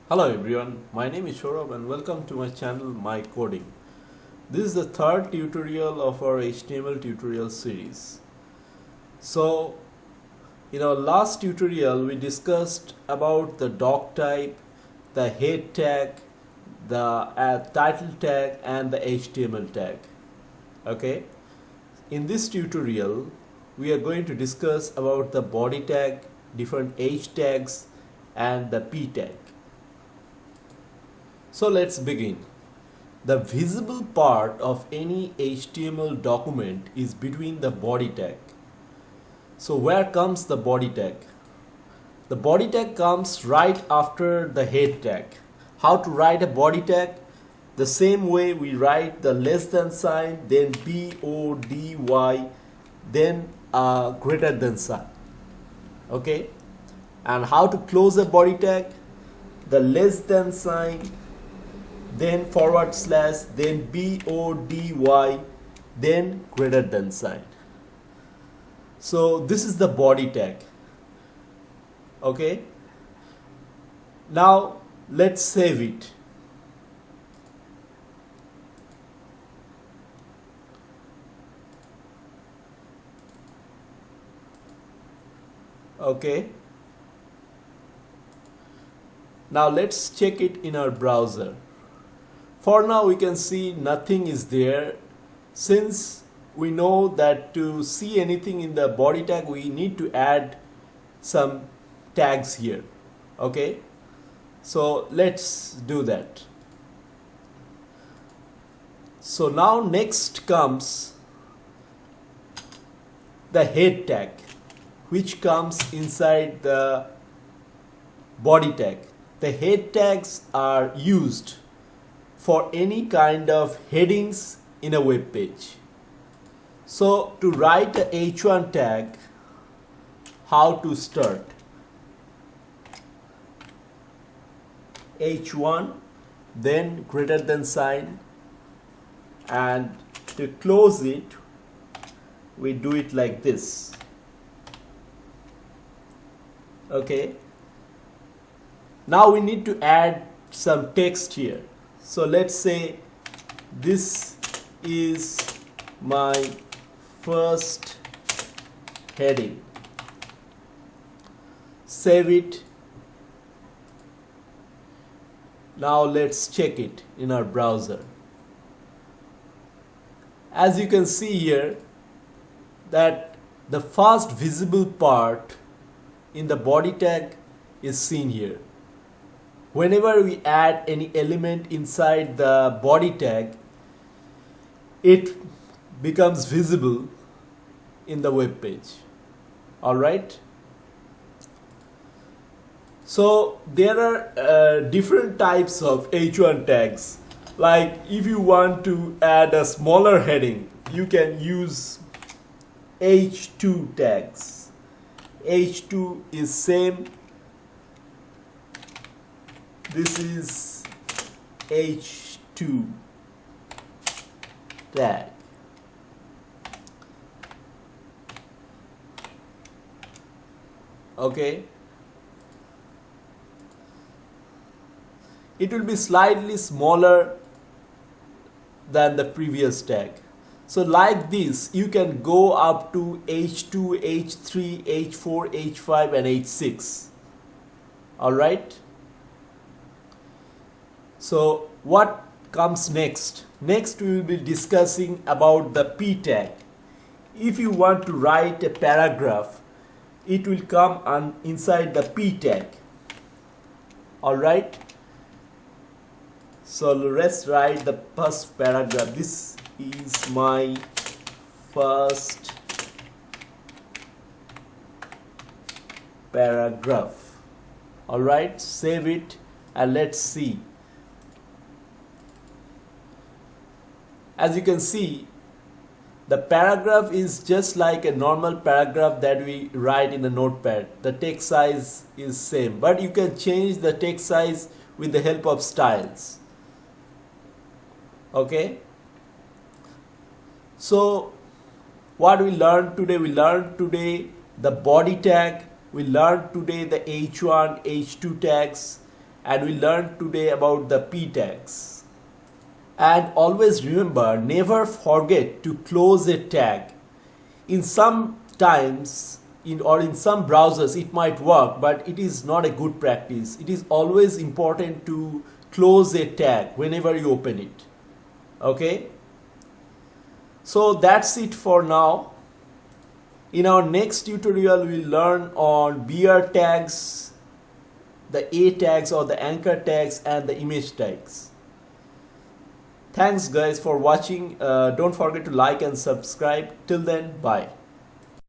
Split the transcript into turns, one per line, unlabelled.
Hello everyone, my name is Shorab and welcome to my channel My Coding. This is the third tutorial of our HTML tutorial series. So, in our last tutorial we discussed about the doc type, the head tag, the title tag and the HTML tag. Okay. In this tutorial we are going to discuss about the body tag, different H tags and the P tag. So let's begin. The visible part of any HTML document is between the body tag. So where comes the body tag? The body tag comes right after the head tag. How to write a body tag? The same way we write the less than sign, then BODY, then greater than sign. Okay? And how to close a body tag? The less than sign, then forward slash, then BODY, then greater than sign. So this is the body tag. Okay. Now let's save it. Okay. Now let's check it in our browser. For now we can see nothing is there. Since we know that to see anything in the body tag we need to add some tags here. Okay, so let's do that. So now next comes the head tag, which comes inside the body tag. The head tags are used for any kind of headings in a web page. So to write a H1 tag, how to start? H1, then greater than sign, and to close it we do it like this. Okay, now we need to add some text here. So let's say this is my first heading. Save it. Now let's check it in our browser. As you can see here that the first visible part in the body tag is seen here. Whenever we add any element inside the body tag, it becomes visible in the web page. Alright. So there are different types of H1 tags. Like if you want to add a smaller heading, you can use H2 tags. H2 is same. This is H2 tag. Okay. It will be slightly smaller than the previous tag. So like this, you can go up to H2, H3, H4, H5 and H6. Alright. So what comes next? Next we will be discussing about the P tag. If you want to write a paragraph, it will come inside the P tag. Alright. So let's write the first paragraph. This is my first paragraph. Alright, save it and let's see. As you can see, the paragraph is just like a normal paragraph that we write in a notepad. The text size is same, but you can change the text size with the help of styles. Okay. So what we learned today? We learned today the body tag. We learned today the H1, H2 tags. and we learned today about the p tags. And always remember, never forget to close a tag. In some times in some browsers it might work, but it is not a good practice. It is always important to close a tag whenever you open it. Okay, so that's it for now. In our next tutorial we'll learn on beer tags, the a tags or the anchor tags, and the image tags. Thanks guys for watching. Don't forget to like and subscribe. Till then, bye.